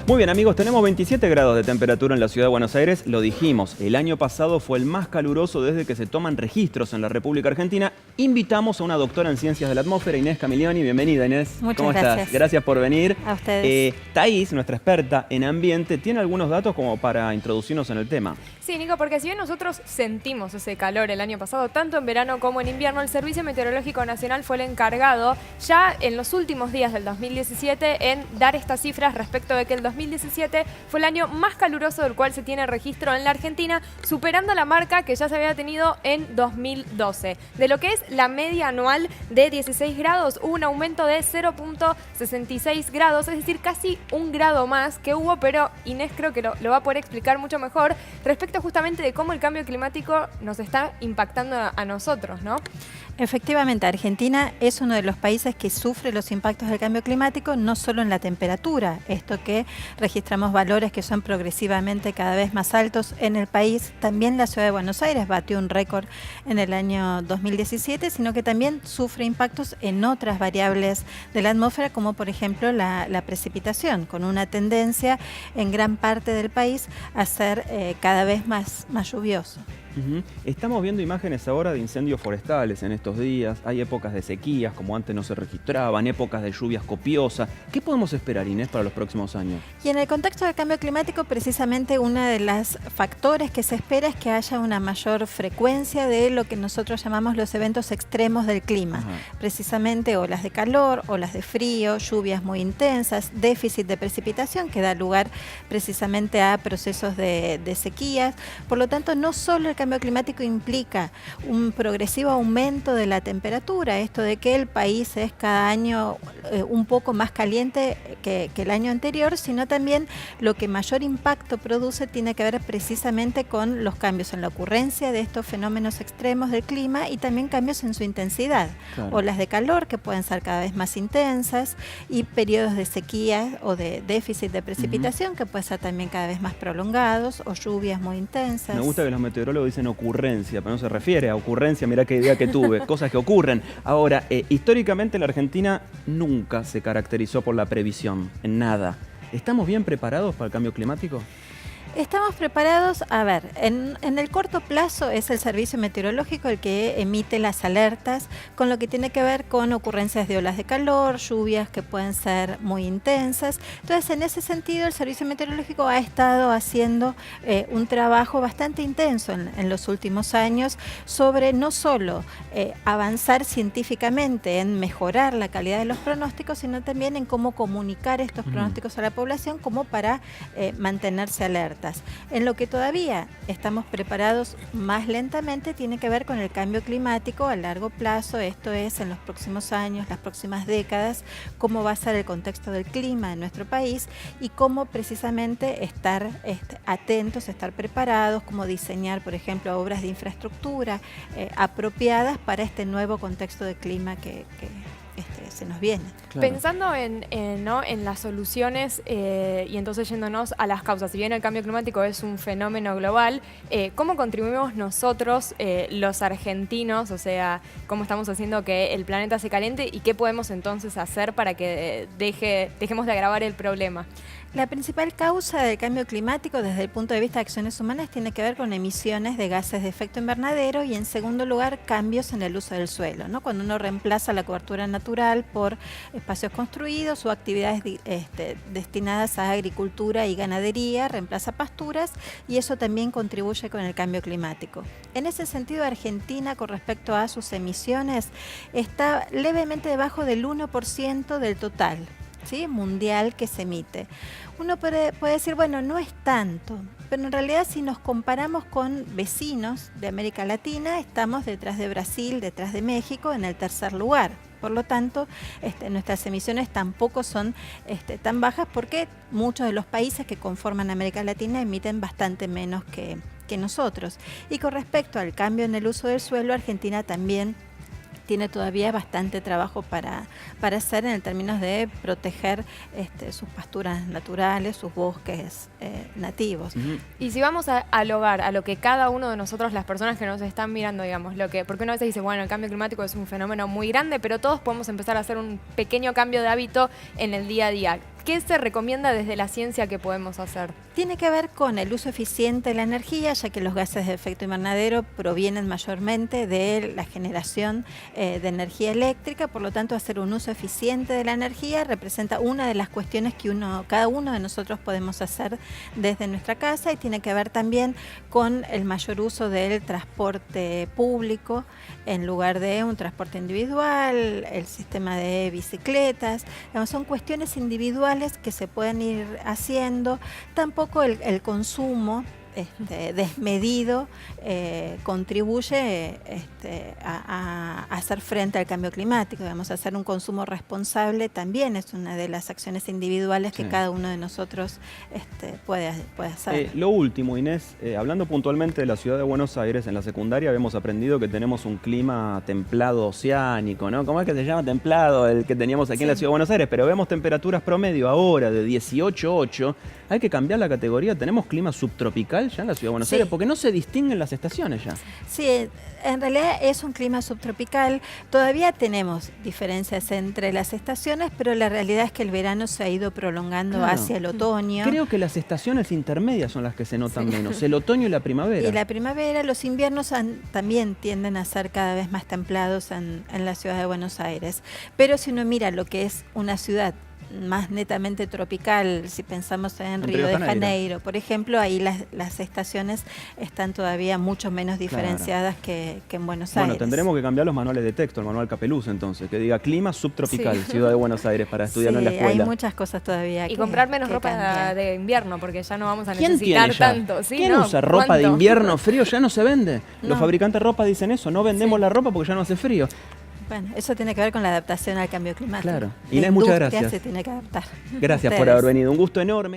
Muy bien, amigos, tenemos 27 grados de temperatura en la ciudad de Buenos Aires. Lo dijimos, el año pasado fue el más caluroso desde que se toman registros en la República Argentina. Invitamos a una doctora en Ciencias de la Atmósfera, Inés Camilioni. Bienvenida, Inés. Muchas gracias. ¿Cómo estás? Gracias por venir. A ustedes. Thaís, nuestra experta en ambiente, tiene algunos datos como para introducirnos en el tema. Sí, Nico, porque si bien nosotros sentimos ese calor el año pasado, tanto en verano como en invierno, el Servicio Meteorológico Nacional fue el encargado ya en los últimos días del 2017 en dar estas cifras respecto de que el 2017 fue el año más caluroso del cual se tiene registro en la Argentina, superando la marca que ya se había tenido en 2012. De lo que es la media anual de 16 grados, hubo un aumento de 0.66 grados, es decir, casi un grado más que hubo, pero Inés creo que lo va a poder explicar mucho mejor respecto justamente de cómo el cambio climático nos está impactando a nosotros, ¿no? Efectivamente, Argentina es uno de los países que sufre los impactos del cambio climático, no solo en la temperatura, esto que registramos valores que son progresivamente cada vez más altos en el país. También la ciudad de Buenos Aires batió un récord en el año 2017, sino que también sufre impactos en otras variables de la atmósfera, como por ejemplo la precipitación, con una tendencia en gran parte del país a ser cada vez más lluvioso. Estamos viendo imágenes ahora de incendios forestales en estos días. Hay épocas de sequías, como antes no se registraban, épocas de lluvias copiosas. ¿Qué podemos esperar, Inés, para los próximos años? Y en el contexto del cambio climático, precisamente uno de los factores que se espera es que haya una mayor frecuencia de lo que nosotros llamamos los eventos extremos del clima. Precisamente olas de calor, olas de frío, lluvias muy intensas, déficit de precipitación que da lugar precisamente a procesos de sequías. Por lo tanto, no solo el cambio climático implica un progresivo aumento de la temperatura, esto de que el país es cada año un poco más caliente que el año anterior, sino también lo que mayor impacto produce tiene que ver precisamente con los cambios en la ocurrencia de estos fenómenos extremos del clima y también cambios en su intensidad. Claro. Olas de calor que pueden ser cada vez más intensas y periodos de sequía o de déficit de precipitación que pueden ser también cada vez más prolongados o lluvias muy intensas. Me gusta que los meteorólogos dicen ocurrencia, pero no se refiere a ocurrencia, mirá qué idea que tuve, cosas que ocurren. Ahora, históricamente la Argentina nunca se caracterizó por la previsión, en nada. ¿Estamos bien preparados para el cambio climático? Estamos preparados, a ver, en el corto plazo es el Servicio Meteorológico el que emite las alertas con lo que tiene que ver con ocurrencias de olas de calor, lluvias que pueden ser muy intensas. Entonces, en ese sentido, el Servicio Meteorológico ha estado haciendo un trabajo bastante intenso en los últimos años sobre no solo avanzar científicamente en mejorar la calidad de los pronósticos, sino también en cómo comunicar estos pronósticos a la población como para mantenerse alerta. En lo que todavía estamos preparados más lentamente tiene que ver con el cambio climático a largo plazo, esto es en los próximos años, las próximas décadas, cómo va a ser el contexto del clima en nuestro país y cómo precisamente estar atentos, estar preparados, cómo diseñar, por ejemplo, obras de infraestructura apropiadas para este nuevo contexto de clima que se nos viene. Claro. Pensando en las soluciones y entonces yéndonos a las causas, si bien el cambio climático es un fenómeno global, ¿cómo contribuimos nosotros, los argentinos? O sea, ¿cómo estamos haciendo que el planeta se caliente y qué podemos entonces hacer para que dejemos de agravar el problema? La principal causa del cambio climático desde el punto de vista de acciones humanas tiene que ver con emisiones de gases de efecto invernadero y en segundo lugar cambios en el uso del suelo, ¿no? Cuando uno reemplaza la cobertura natural por espacios construidos o actividades destinadas a agricultura y ganadería, reemplaza pasturas y eso también contribuye con el cambio climático. En ese sentido, Argentina con respecto a sus emisiones está levemente debajo del 1% del total, ¿sí?, mundial que se emite. Uno puede decir, bueno, no es tanto, pero en realidad si nos comparamos con vecinos de América Latina, estamos detrás de Brasil, detrás de México, en el tercer lugar. Por lo tanto, nuestras emisiones tampoco son tan bajas porque muchos de los países que conforman América Latina emiten bastante menos que nosotros. Y con respecto al cambio en el uso del suelo, Argentina también tiene todavía bastante trabajo para hacer en términos de proteger sus pasturas naturales, sus bosques nativos. Y si vamos al hogar, a lo que cada uno de nosotros, las personas que nos están mirando, digamos, porque uno a veces dice, bueno, el cambio climático es un fenómeno muy grande, pero todos podemos empezar a hacer un pequeño cambio de hábito en el día a día. ¿Qué se recomienda desde la ciencia que podemos hacer? Tiene que ver con el uso eficiente de la energía, ya que los gases de efecto invernadero provienen mayormente de la generación de energía eléctrica, por lo tanto hacer un uso eficiente de la energía representa una de las cuestiones que cada uno de nosotros podemos hacer desde nuestra casa, y tiene que ver también con el mayor uso del transporte público en lugar de un transporte individual, el sistema de bicicletas. Digamos, son cuestiones individuales que se pueden ir haciendo. Tampoco el consumo desmedido contribuye a hacer frente al cambio climático. Digamos, hacer un consumo responsable también es una de las acciones individuales que cada uno de nosotros puede hacer. Lo último, Inés, hablando puntualmente de la ciudad de Buenos Aires, en la secundaria habíamos aprendido que tenemos un clima templado oceánico, ¿no? ¿Cómo es que se llama templado el que teníamos aquí en la ciudad de Buenos Aires? Pero vemos temperaturas promedio ahora de 18,8. Hay que cambiar la categoría. ¿Tenemos clima subtropical ya en la ciudad de Buenos Aires? Porque no se distinguen las estaciones ya. Sí, en realidad es un clima subtropical. Todavía tenemos diferencias entre las estaciones, pero la realidad es que el verano se ha ido prolongando hacia el otoño. Creo que las estaciones intermedias son las que se notan menos, el otoño y la primavera. Y la primavera, los inviernos también tienden a ser cada vez más templados en la ciudad de Buenos Aires. Pero si uno mira lo que es una ciudad más netamente tropical, si pensamos en Río de Janeiro, por ejemplo, ahí las estaciones están todavía mucho menos diferenciadas que en Buenos Aires. Bueno, tendremos que cambiar los manuales de texto, el manual Capeluz entonces, que diga clima subtropical, ciudad de Buenos Aires, para estudiarlo en la escuela. Hay muchas cosas todavía y comprar menos ropa de invierno, porque ya no vamos a ¿Quién necesitar tiene ya? tanto. ¿Sí? ¿Quién ¿No? usa ropa de invierno frío? Ya no se vende. No. Los fabricantes de ropa dicen eso, no vendemos la ropa porque ya no hace frío. Bueno, eso tiene que ver con la adaptación al cambio climático. Claro. La Inés, muchas industria gracias. se tiene que adaptar. Gracias por Ustedes. haber venido, un gusto enorme.